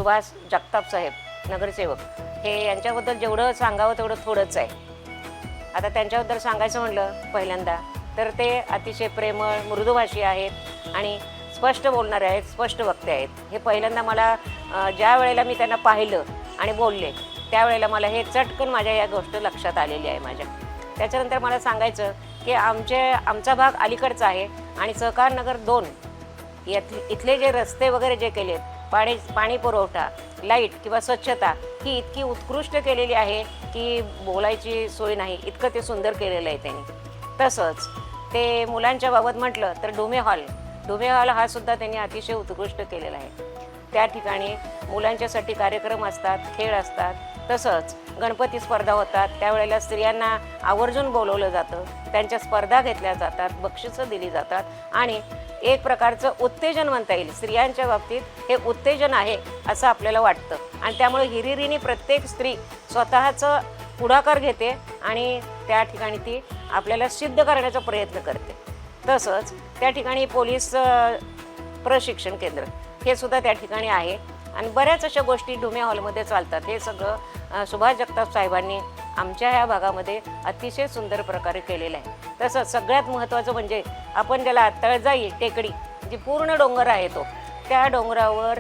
सुभाष जगताप साहेब नगरसेवक हे यांच्याबद्दल जेवढं सांगावं तेवढं थोडंच आहे. आता त्यांच्याबद्दल सांगायचं म्हणलं पहिल्यांदा तर ते अतिशय प्रेमळ मृदुभाषी आहेत आणि स्पष्ट बोलणारे आहेत, स्पष्ट वक्ते आहेत. हे पहिल्यांदा मला ज्या वेळेला मी त्यांना पाहिलं आणि बोलले त्यावेळेला मला हे चटकन माझ्या या गोष्ट लक्षात आलेली आहे माझ्या. त्याच्यानंतर मला सांगायचं की आमचा भाग अलीकडचा आहे आणि सहकार नगर 2 इथले जे रस्ते वगैरे जे केलेत, पाणी पुरवठा, लाईट किंवा स्वच्छता ही इतकी उत्कृष्ट केलेली आहे की बोलायची सोय नाही, इतकं ते सुंदर केलेलं आहे त्यांनी. तसंच ते मुलांच्या बाबत म्हटलं तर डुमे हॉल हा सुद्धा त्यांनी अतिशय उत्कृष्ट केलेला आहे. त्या ठिकाणी मुलांच्यासाठी कार्यक्रम असतात, खेळ असतात. तसंच गणपती स्पर्धा होतात, त्यावेळेला स्त्रियांना आवर्जून बोलवलं जातं, त्यांच्या स्पर्धा घेतल्या जातात, बक्षिसं दिली जातात आणि एक प्रकारचं उत्तेजन म्हणता येईल. स्त्रियांच्या बाबतीत हे उत्तेजन आहे असं आपल्याला वाटतं आणि त्यामुळे हिरिरीने प्रत्येक स्त्री स्वतःचं पुढाकार घेते आणि त्या ठिकाणी ती आपल्याला सिद्ध करण्याचा प्रयत्न करते. तसंच त्या ठिकाणी पोलीस प्रशिक्षण केंद्र हे सुद्धा त्या ठिकाणी आहे आणि बऱ्याच अशा गोष्टी डुमे हॉलमध्ये चालतात. हे सगळं सुभाष जगताप साहेबांनी आमच्या ह्या भागामध्ये अतिशय सुंदर प्रकारे केलेलं आहे. तसंच सगळ्यात महत्त्वाचं म्हणजे आपण ज्याला तळजाई टेकडी जी पूर्ण डोंगर आहे त्या डोंगरावर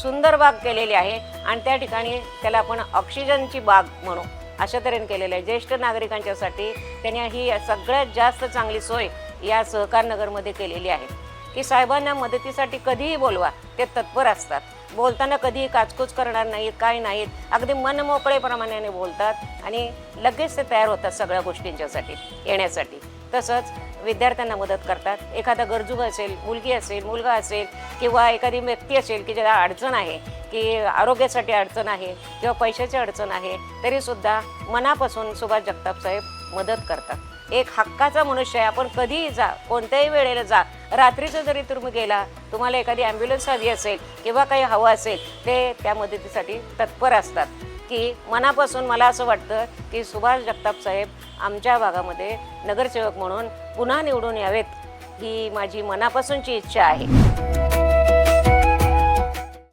सुंदर बाग केलेली आहे आणि त्या ठिकाणी त्याला आपण ऑक्सिजनची बाग म्हणू अशा तऱ्हेने केलेलं आहे. ज्येष्ठ नागरिकांच्यासाठी त्यांनी ही सगळ्यात जास्त चांगली सोय या सहकार नगरमध्ये केलेली आहे की साहेबांना मदतीसाठी कधीही बोलवा, ते तत्पर असतात. बोलताना कधीही काचकूच करणार नाहीत, काय नाहीत, अगदी मनमोकळेप्रमाणे बोलतात आणि लगेच ते तयार होतात सगळ्या गोष्टींच्यासाठी येण्यासाठी. तसंच विद्यार्थ्यांना मदत करतात. एखादा गरजू असेल, मुलगी असेल, मुलगा असेल किंवा एखादी व्यक्ती असेल की ज्याला अडचण आहे, की आरोग्यासाठी अडचण आहे किंवा पैशाची अडचण आहे, तरीसुद्धा मनापासून सुभाष जगताप साहेब मदत करतात. एक हक्काचा मनुष्य आहे. आपण कधीही जा, कोणत्याही वेळेला जा, रात्रीचं जरी तुम्ही गेला, तुम्हाला एखादी ॲम्ब्युलन्स हवी असेल किंवा काही हवं असेल, ते त्या मदतीसाठी तत्पर असतात. की मनापासून मला असं वाटतं की सुभाष जगताप साहेब आमच्या भागामध्ये नगरसेवक म्हणून पुन्हा निवडून यावेत, ही माझी मनापासूनची इच्छा आहे.